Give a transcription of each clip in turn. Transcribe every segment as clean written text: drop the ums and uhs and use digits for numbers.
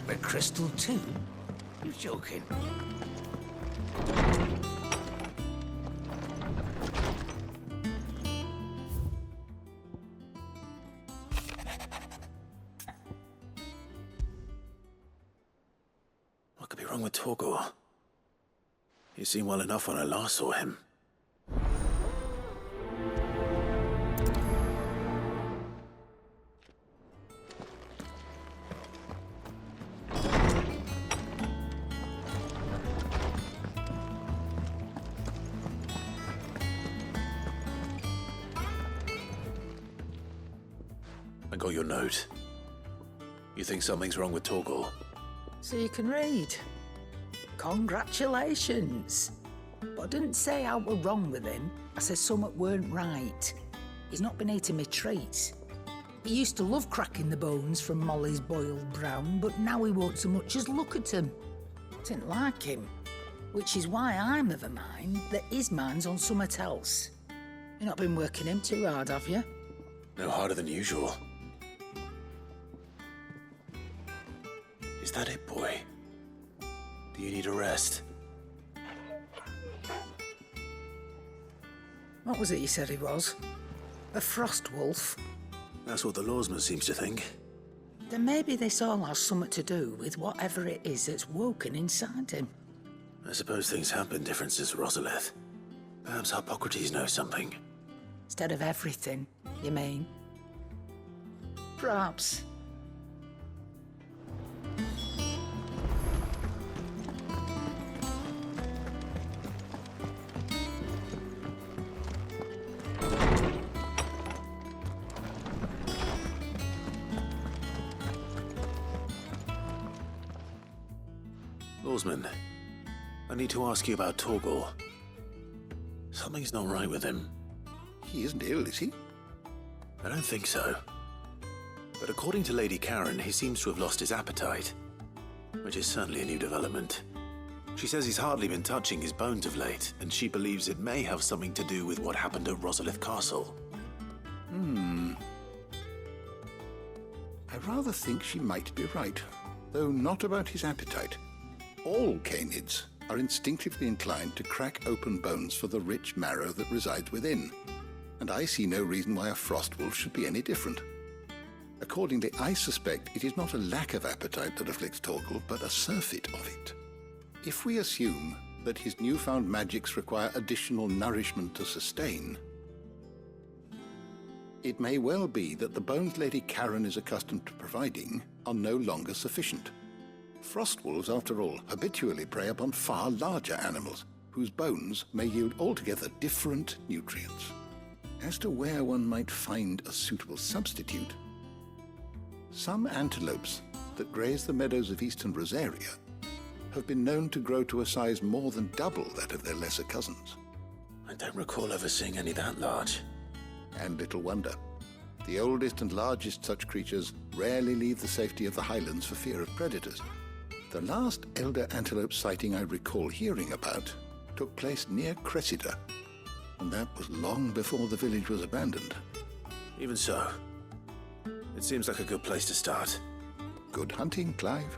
Red crystal too? You're joking. What could be wrong with Torgor? He seemed well enough when I last saw him. I got your note. You think something's wrong with Torgor? So you can read. Congratulations. But I didn't say I were wrong with him. I said something weren't right. He's not been eating me treats. He used to love cracking the bones from Molly's boiled brown, but now he won't so much as look at them. Didn't like him. Which is why I'm of a mind that his mind's on something else. You've not been working him too hard, have you? No harder than usual. Is that it, boy? Do you need a rest? What was it you said he was? A frost wolf? That's what the lawsman seems to think. Then maybe this all has something to do with whatever it is that's woken inside him. I suppose things have been different since Rosalith. Perhaps Hippocrates knows something. Instead of everything, you mean? Perhaps. Lawsman, I need to ask you about Torgor. Something's not right with him. He isn't ill, is he? I don't think so. But according to Lady Karen, he seems to have lost his appetite, which is certainly a new development. She says he's hardly been touching his bones of late, and she believes it may have something to do with what happened at Rosalith Castle. I rather think she might be right, though not about his appetite. All canids are instinctively inclined to crack open bones for the rich marrow that resides within, and I see no reason why a frost wolf should be any different. Accordingly, I suspect it is not a lack of appetite that afflicts Torgor, but a surfeit of it. If we assume that his newfound magics require additional nourishment to sustain, it may well be that the bones Lady Karen is accustomed to providing are no longer sufficient. Frost wolves, after all, habitually prey upon far larger animals, whose bones may yield altogether different nutrients. As to where one might find a suitable substitute, some antelopes that graze the meadows of eastern Rosaria have been known to grow to a size more than double that of their lesser cousins. I don't recall ever seeing any that large. And little wonder. The oldest and largest such creatures rarely leave the safety of the highlands for fear of predators. The last elder antelope sighting I recall hearing about took place near Cressida, and that was long before the village was abandoned. Even so, it seems like a good place to start. Good hunting, Clive.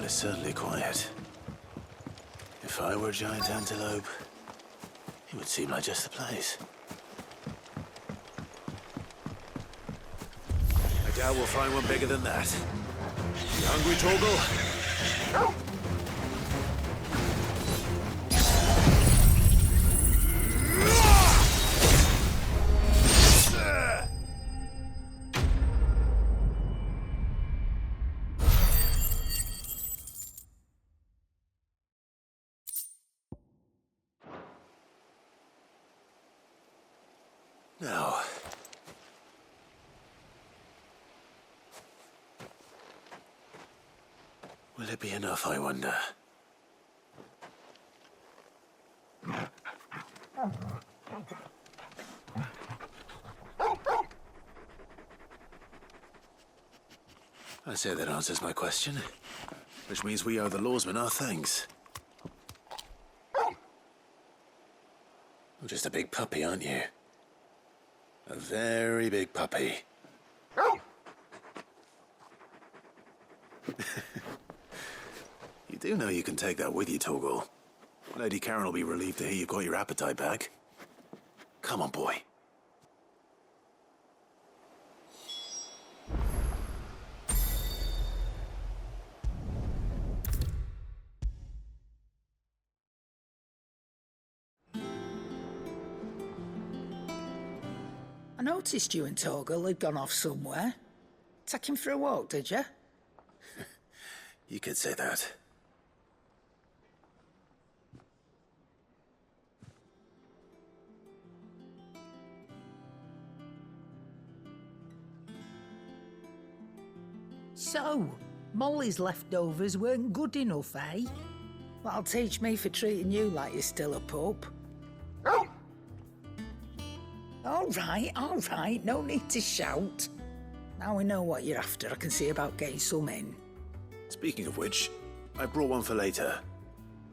is certainly quiet. If I were a giant antelope, it would seem like just the place. I doubt we'll find one bigger than that. You hungry, Torgal? Now, will it be enough, I wonder? I say that answers my question, which means we owe the lawsman our thanks. You're just a big puppy, aren't you? A very big puppy. You do know you can take that with you, Torgal. Lady Karen will be relieved to hear you've got your appetite back. Come on, boy. I noticed you and Torgal had gone off somewhere. Take him for a walk, did you? You could say that. So, Molly's leftovers weren't good enough, eh? That'll teach me for treating you like you're still a pup. All right, no need to shout. Now we know what you're after, I can see about getting some in. Speaking of which, I brought one for later.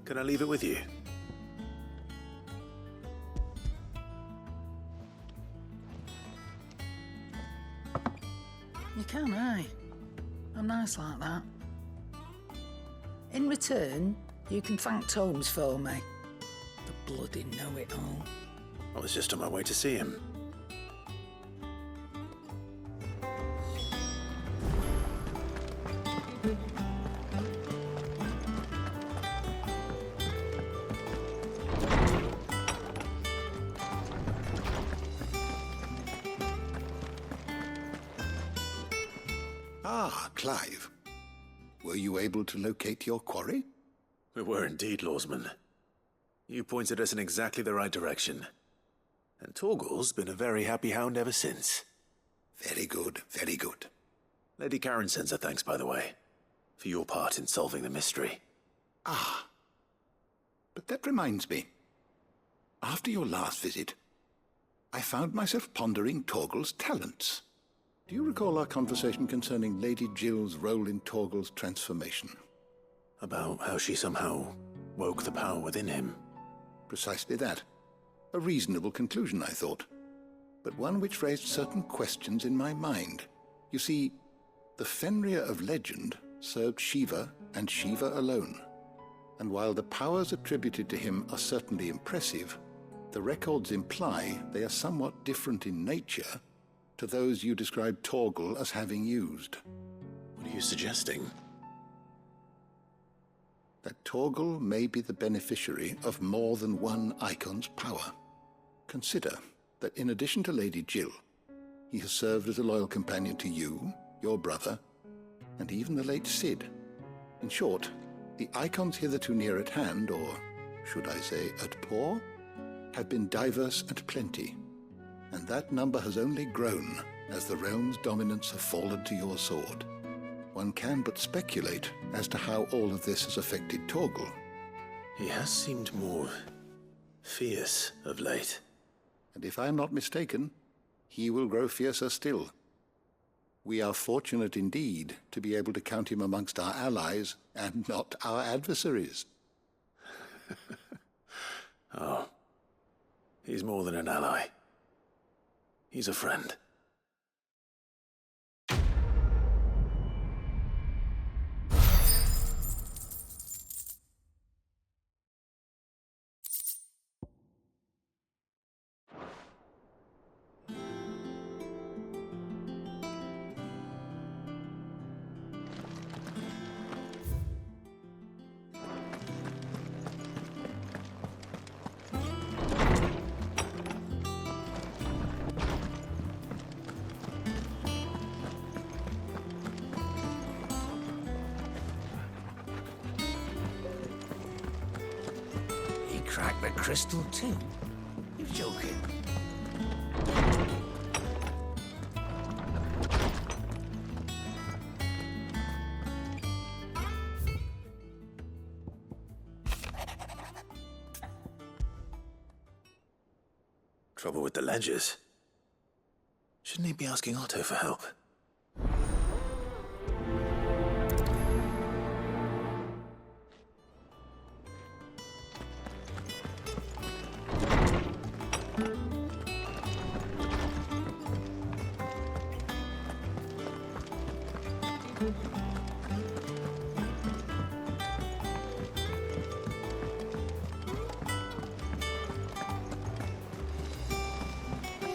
Can I leave it with you? You can, aye. I'm nice like that. In return, you can thank Tomes for me. The bloody know-it-all. I was just on my way to see him. Ah, Clive. Were you able to locate your quarry? We were indeed, lawsman. You pointed us in exactly the right direction. And Torgal's been a very happy hound ever since. Very good, very good. Lady Karen sends her thanks, by the way, for your part in solving the mystery. Ah. But that reminds me. After your last visit, I found myself pondering Torgal's talents. Do you recall our conversation concerning Lady Jill's role in Torgal's transformation? About how she somehow woke the power within him. Precisely that. A reasonable conclusion, I thought, but one which raised certain questions in my mind. You see, the Fenrir of legend served Shiva and Shiva alone. And while the powers attributed to him are certainly impressive, the records imply they are somewhat different in nature to those you described Torgal as having used. What are you suggesting? That Torgal may be the beneficiary of more than one icon's power. Consider that in addition to Lady Jill, he has served as a loyal companion to you, your brother, and even the late Cid. In short, the icons hitherto near at hand, or should I say at paw, have been diverse and plenty, and that number has only grown as the realm's dominance have fallen to your sword. One can but speculate as to how all of this has affected Torgal. He has seemed more fierce of late. And if I am not mistaken, he will grow fiercer still. We are fortunate indeed to be able to count him amongst our allies and not our adversaries. Oh, he's more than an ally. He's a friend. crack the crystal too? You're joking. Trouble with the ledgers. Shouldn't he be asking Otto for help?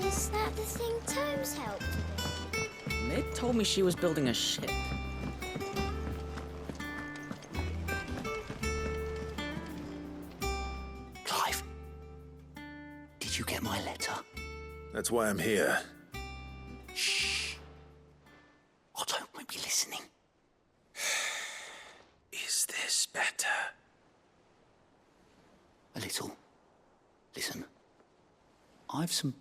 Is that the thing Tomes helped with? Meg told me she was building a ship. Clive, did you get my letter? That's why I'm here. Shh. Otto won't be listening. Is this better? A little. Listen, I've some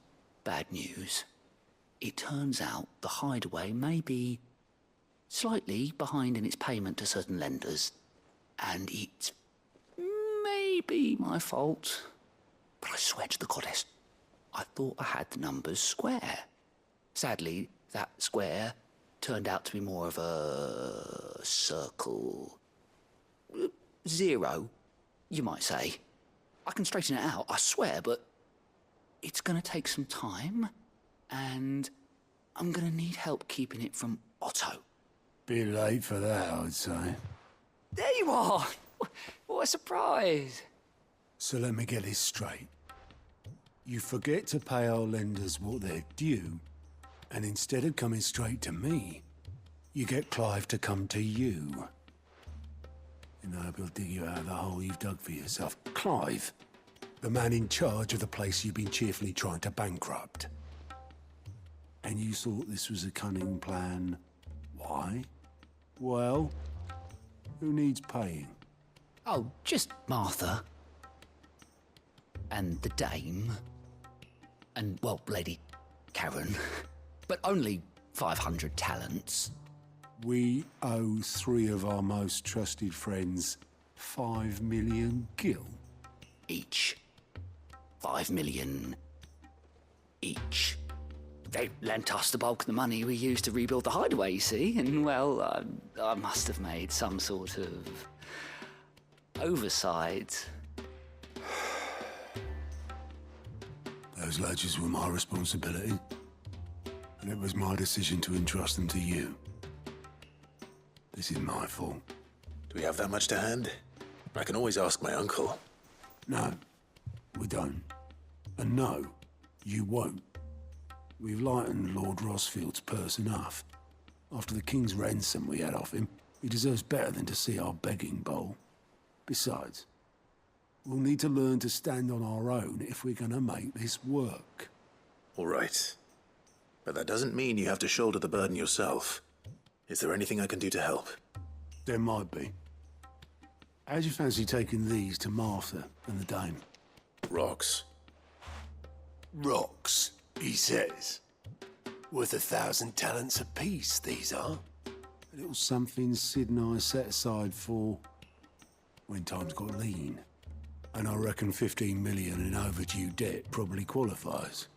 bad news. It turns out the hideaway may be slightly behind in its payment to certain lenders, and it may be my fault. But I swear to the goddess, I thought I had the numbers square. Sadly, that square turned out to be more of a circle. Zero, you might say. I can straighten it out, I swear, but it's gonna take some time, and I'm gonna need help keeping it from Otto. Bit late for that, I'd say. There you are! What a surprise! So let me get this straight. You forget to pay our lenders what they're due, and instead of coming straight to me, you get Clive to come to you. And I hope he'll dig you out of the hole you've dug for yourself. Clive, the man in charge of the place you've been cheerfully trying to bankrupt. And you thought this was a cunning plan. Why? Well, who needs paying? Oh, just Martha. And the dame. And, well, Lady Karen. But only 500 talents. We owe 3 of our most trusted friends 5 million gil. Each. 5 million each. They lent us the bulk of the money we used to rebuild the hideaway, you see, and, well, I must have made some sort of oversight. Those ledgers were my responsibility, and it was my decision to entrust them to you. This is my fault. Do we have that much to hand? I can always ask my uncle. No, we don't. And no, you won't. We've lightened Lord Rosfield's purse enough. After the king's ransom we had off him, he deserves better than to see our begging bowl. Besides, we'll need to learn to stand on our own if we're gonna make this work. All right. But that doesn't mean you have to shoulder the burden yourself. Is there anything I can do to help? There might be. How'd you fancy taking these to Martha and the dame? Rocks. Rocks, he says. Worth 1,000 talents apiece, these are. A little something Sid and I set aside for when times got lean. And I reckon 15 million in overdue debt probably qualifies.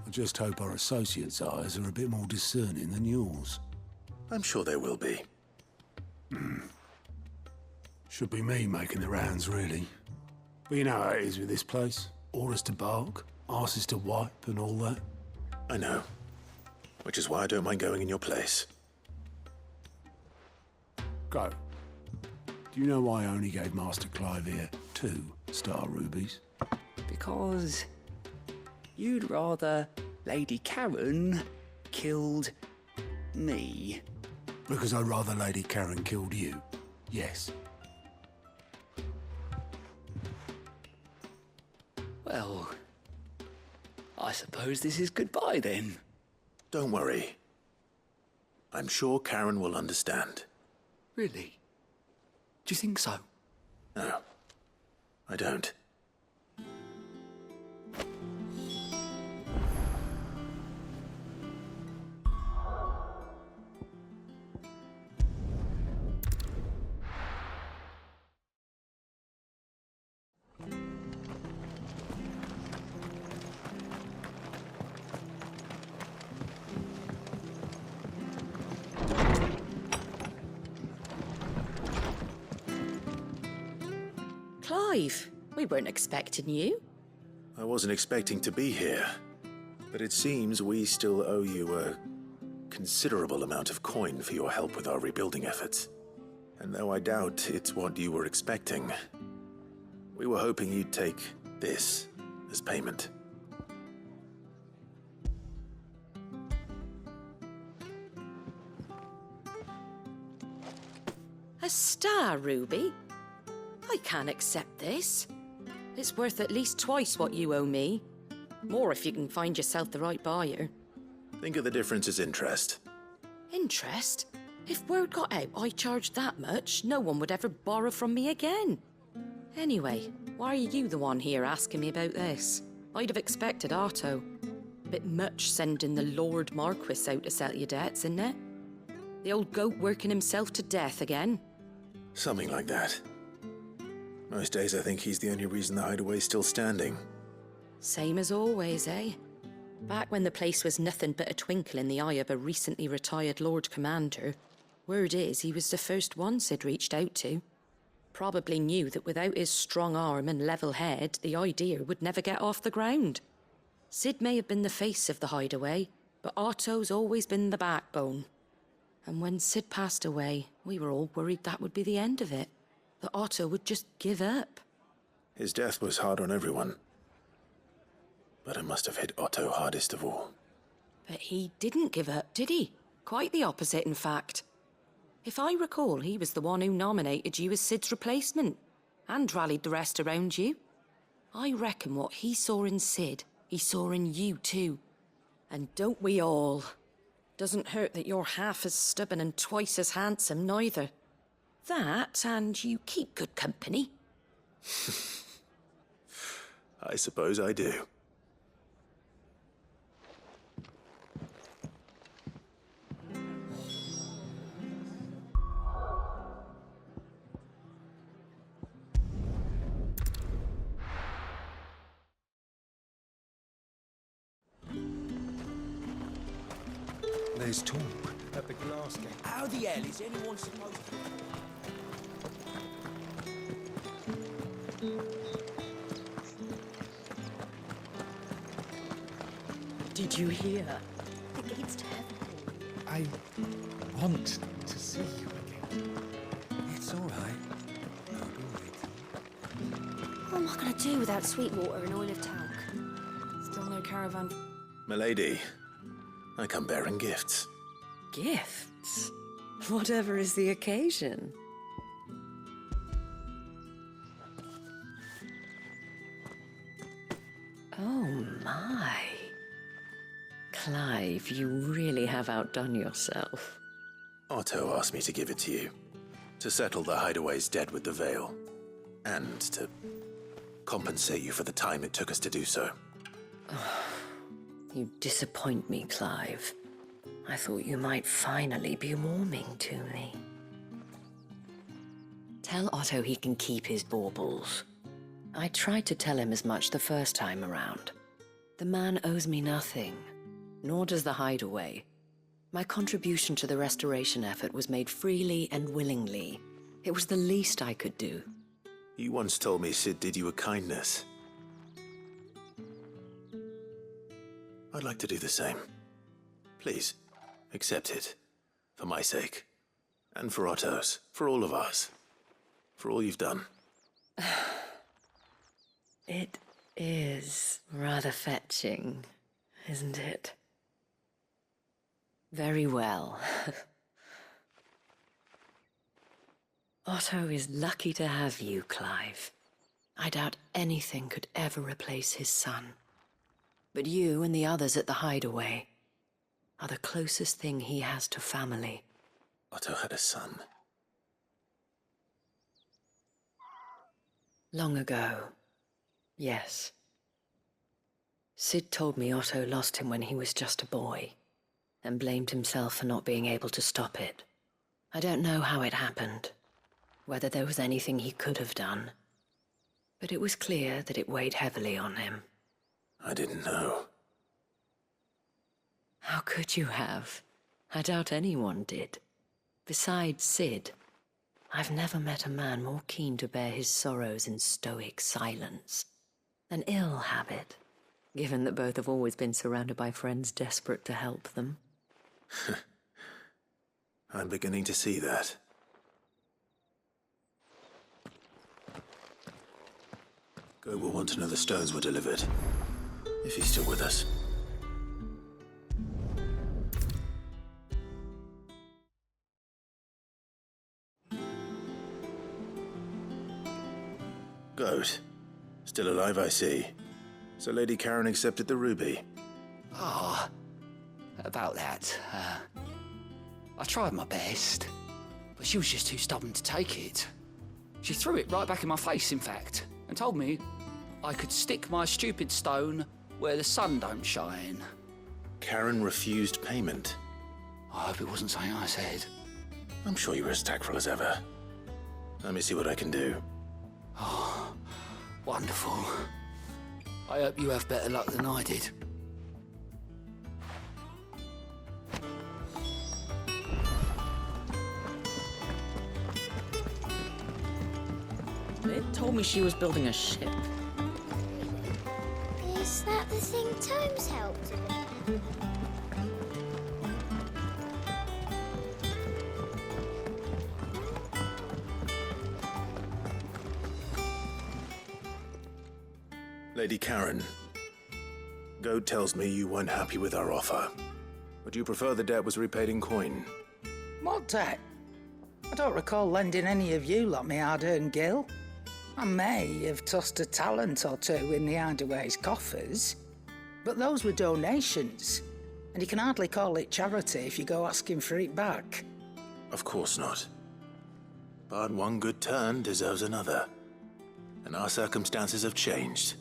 I just hope our associates' eyes are a bit more discerning than yours. I'm sure there will be. Should be me making the rounds, really. But you know how it is with this place. Orders to bark, arses to wipe, and all that. I know. Which is why I don't mind going in your place. Go. Do you know why I only gave Master Clive here 2 star rubies? Because you'd rather Lady Karen killed me. Because I'd rather Lady Karen killed you. Yes. Well, I suppose this is goodbye then. Don't worry. I'm sure Karen will understand. Really? Do you think so? No, I don't. Clive, we weren't expecting you. I wasn't expecting to be here, but it seems we still owe you a considerable amount of coin for your help with our rebuilding efforts. And though I doubt it's what you were expecting, we were hoping you'd take this as payment. A star ruby? I can't accept this. It's worth at least twice what you owe me. More if you can find yourself the right buyer. Think of the difference as interest. Interest? If word got out I charged that much, no one would ever borrow from me again. Anyway, why are you the one here asking me about this? I'd have expected Otto. Bit much sending the Lord Marquis out to settle your debts, isn't it? The old goat working himself to death again. Something like that. Most days I think he's the only reason the hideaway's still standing. Same as always, eh? Back when the place was nothing but a twinkle in the eye of a recently retired Lord Commander, word is he was the first one Sid reached out to. Probably knew that without his strong arm and level head, the idea would never get off the ground. Sid may have been the face of the hideaway, but Otto's always been the backbone. And when Sid passed away, we were all worried that would be the end of it. That Otto would just give up. His death was hard on everyone. But it must have hit Otto hardest of all. But he didn't give up, did he? Quite the opposite, in fact. If I recall, he was the one who nominated you as Sid's replacement, and rallied the rest around you. I reckon what he saw in Sid, he saw in you too. And don't we all? Doesn't hurt that you're half as stubborn and twice as handsome, neither. That, and you keep good company. I suppose I do. There's talk at the glass gate. How the hell is anyone supposed to... Did you hear? The gates to heaven. I want to see you again. It's all right. I'll be waiting. What am I going to do without sweet water and oil of talc? Still no caravan. Milady, I come bearing gifts. Gifts? Whatever is the occasion. Oh my. Clive, you really have outdone yourself. Otto asked me to give it to you. To settle the hideaway's debt with the Veil. And to compensate you for the time it took us to do so. You disappoint me, Clive. I thought you might finally be warming to me. Tell Otto he can keep his baubles. I tried to tell him as much the first time around. The man owes me nothing, nor does the hideaway. My contribution to the restoration effort was made freely and willingly. It was the least I could do. You once told me Sid did you a kindness. I'd like to do the same. Please, accept it. For my sake. And for Otto's. For all of us. For all you've done. It is rather fetching, isn't it? Very well. Otto is lucky to have you, Clive. I doubt anything could ever replace his son. But you and the others at the hideaway are the closest thing he has to family. Otto had a son. Long ago, yes. Sid told me Otto lost him when he was just a boy, and blamed himself for not being able to stop it. I don't know how it happened, whether there was anything he could have done, but it was clear that it weighed heavily on him. I didn't know. How could you have? I doubt anyone did. Besides Sid. I've never met a man more keen to bear his sorrows in stoic silence. An ill habit, given that both have always been surrounded by friends desperate to help them. I'm beginning to see that. Go will want to know the stones were delivered, if he's still with us. Goat. Still alive, I see. So Lady Karen accepted the ruby. Ah, about that. I tried my best, but she was just too stubborn to take it. She threw it right back in my face, in fact, and told me I could stick my stupid stone where the sun don't shine. Karen refused payment. I hope it wasn't something I said. I'm sure you were as tactful as ever. Let me see what I can do. Oh, wonderful. I hope you have better luck than I did. It told me she was building a ship. Is that the thing Tomes helped with? Lady Karen, Goat tells me you weren't happy with our offer. Would you prefer the debt was repaid in coin? What debt? I don't recall lending any of you lot me hard-earned gil. I may have tossed a talent or two in the Hideaway's coffers, but those were donations, and you can hardly call it charity if you go asking for it back. Of course not. But one good turn deserves another. And our circumstances have changed.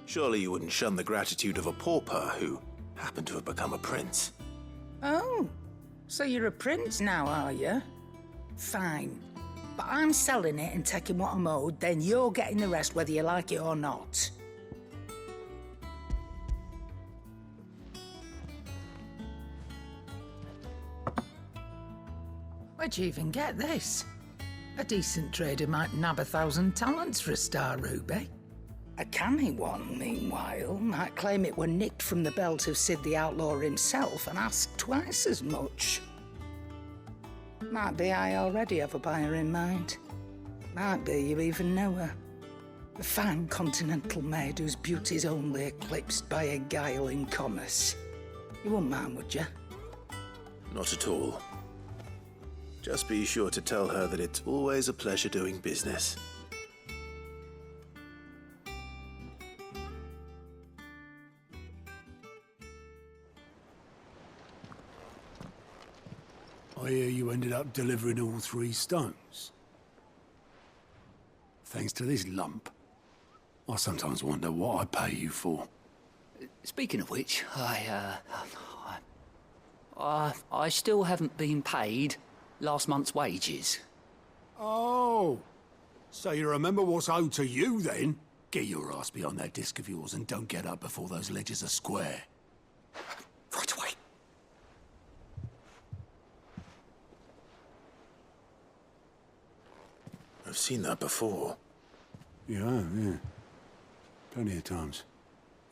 Surely you wouldn't shun the gratitude of a pauper who happened to have become a prince. Oh, so you're a prince now, are you? Fine. But I'm selling it and taking what I'm owed, then you're getting the rest whether you like it or not. Where'd you even get this? A decent trader might nab 1,000 talents for a star ruby. A canny one, meanwhile, might claim it were nicked from the belt of Sid the Outlaw himself and ask twice as much. Might be I already have a buyer in mind. Might be you even know her. A fine continental maid whose beauty's only eclipsed by a guile in commerce. You wouldn't mind, would you? Not at all. Just be sure to tell her that it's always a pleasure doing business. I hear you ended up delivering all 3 stones. Thanks to this lump. I sometimes wonder what I pay you for. Speaking of which, I still haven't been paid last month's wages. Oh, so you remember what's owed to you then? Get your ass behind that disc of yours and don't get up before those ledgers are square. Right away. I've seen that before. Yeah. Plenty of times.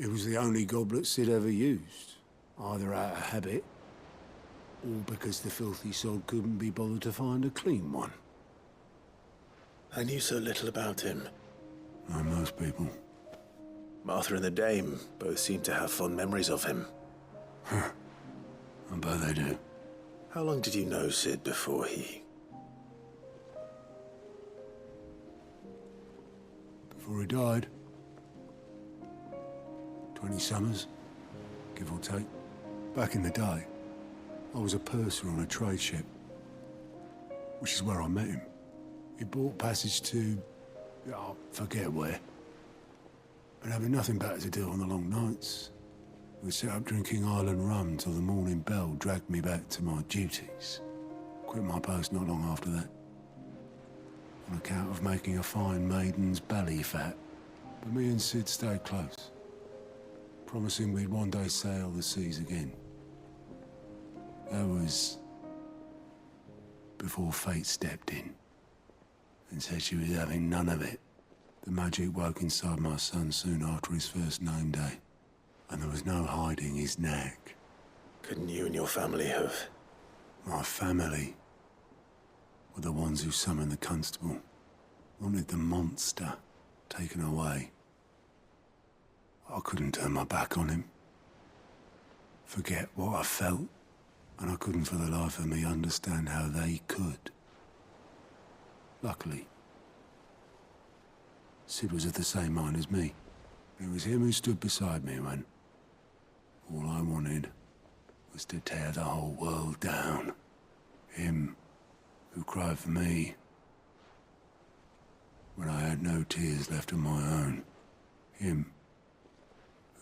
It was the only goblet Sid ever used. Either out of habit, or because the filthy sod couldn't be bothered to find a clean one. I knew so little about him. Like most people. Martha and the Dame both seem to have fond memories of him. I bet they do. How long did you know Sid before he... Before he died. 20 summers, give or take. Back in the day, I was a purser on a trade ship, which is where I met him. He bought passage to... I forget where. But having nothing better to do on the long nights, we set up drinking island rum till the morning bell dragged me back to my duties. Quit my post not long after that. On account of making a fine maiden's belly fat. But me and Sid stayed close, promising we'd one day sail the seas again. That was before fate stepped in. and said she was having none of it. The magic woke inside my son soon after his first name day, and there was no hiding his knack. Couldn't you and your family have... My family were the ones who summoned the constable, wanted the monster taken away. I couldn't turn my back on him, forget what I felt, and I couldn't for the life of me understand how they could. Luckily, Sid was of the same mind as me. It was him who stood beside me when all I wanted was to tear the whole world down. Him who cried for me when I had no tears left of my own. Him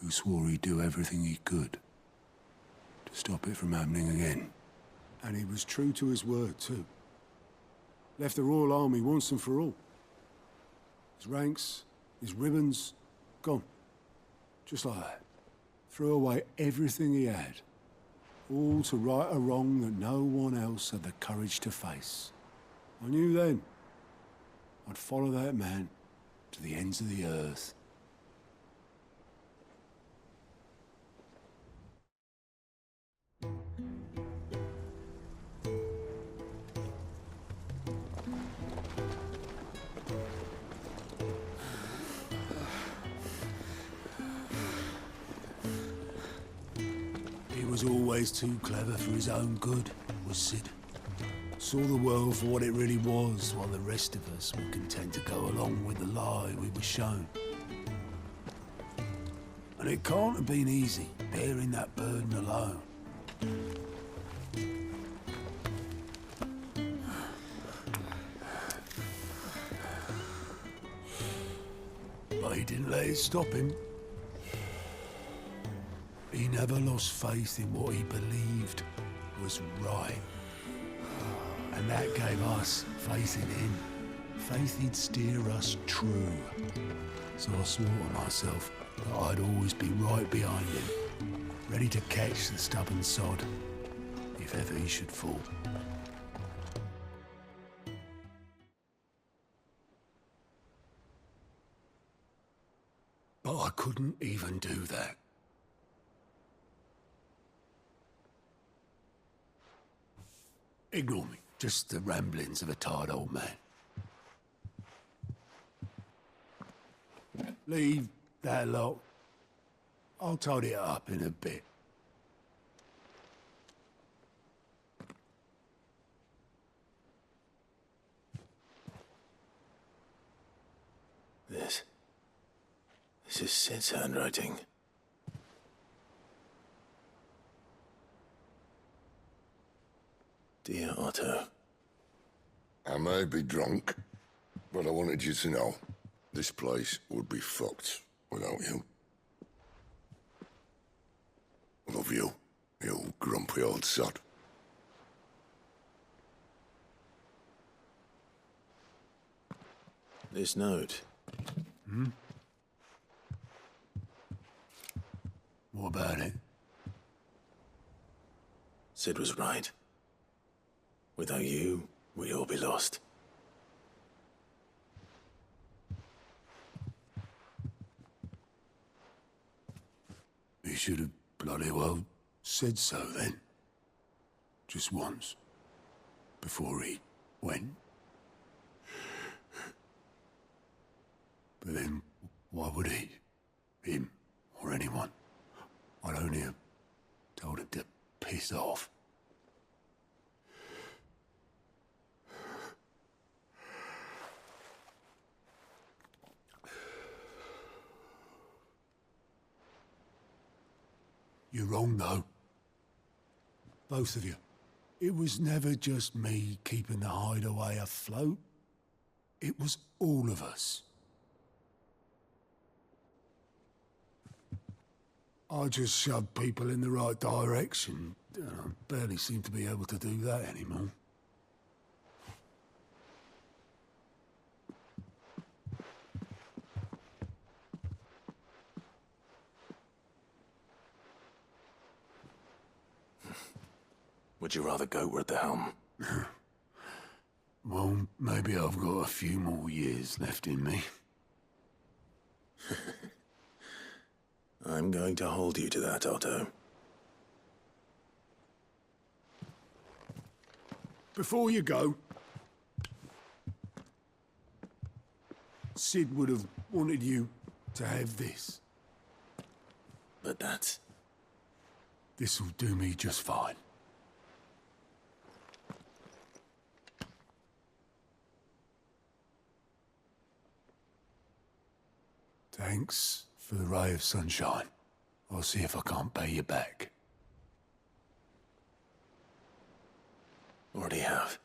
who swore he'd do everything he could to stop it from happening again. And he was true to his word, too. Left the Royal Army once and for all. His ranks, his ribbons, gone. Just like that. Threw away everything he had. All to right a wrong that no one else had the courage to face. I knew then I'd follow that man to the ends of the earth. He was always too clever for his own good, was Sid. Saw the world for what it really was, while the rest of us were content to go along with the lie we were shown. And it can't have been easy, bearing that burden alone. But he didn't let it stop him. He never lost faith in what he believed was right. And that gave us faith in him. Faith he'd steer us true. So I swore to myself that I'd always be right behind him, ready to catch the stubborn sod, if ever he should fall. But I couldn't even do that. Ignore me. Just the ramblings of a tired old man. Leave that lot. I'll tidy it up in a bit. This is Sid's handwriting. Dear Otto. I may be drunk, but I wanted you to know this place would be fucked without you. Love you, you grumpy old sod. This note. What about it? Sid was right. Without you, we'd all be lost. He should have bloody well said so then. Just once. Before he went. But then, why would he? Him, or anyone? I'd only have told him to piss off. You're wrong, though. Both of you. It was never just me keeping the hideaway afloat. It was all of us. I just shoved people in the right direction. I barely seem to be able to do that anymore. Would you rather goat were at the helm? Well, maybe I've got a few more years left in me. I'm going to hold you to that, Otto. Before you go, Sid would have wanted you to have this. But that's... This'll do me just fine. Thanks for the ray of sunshine. I'll see if I can't pay you back. Already have.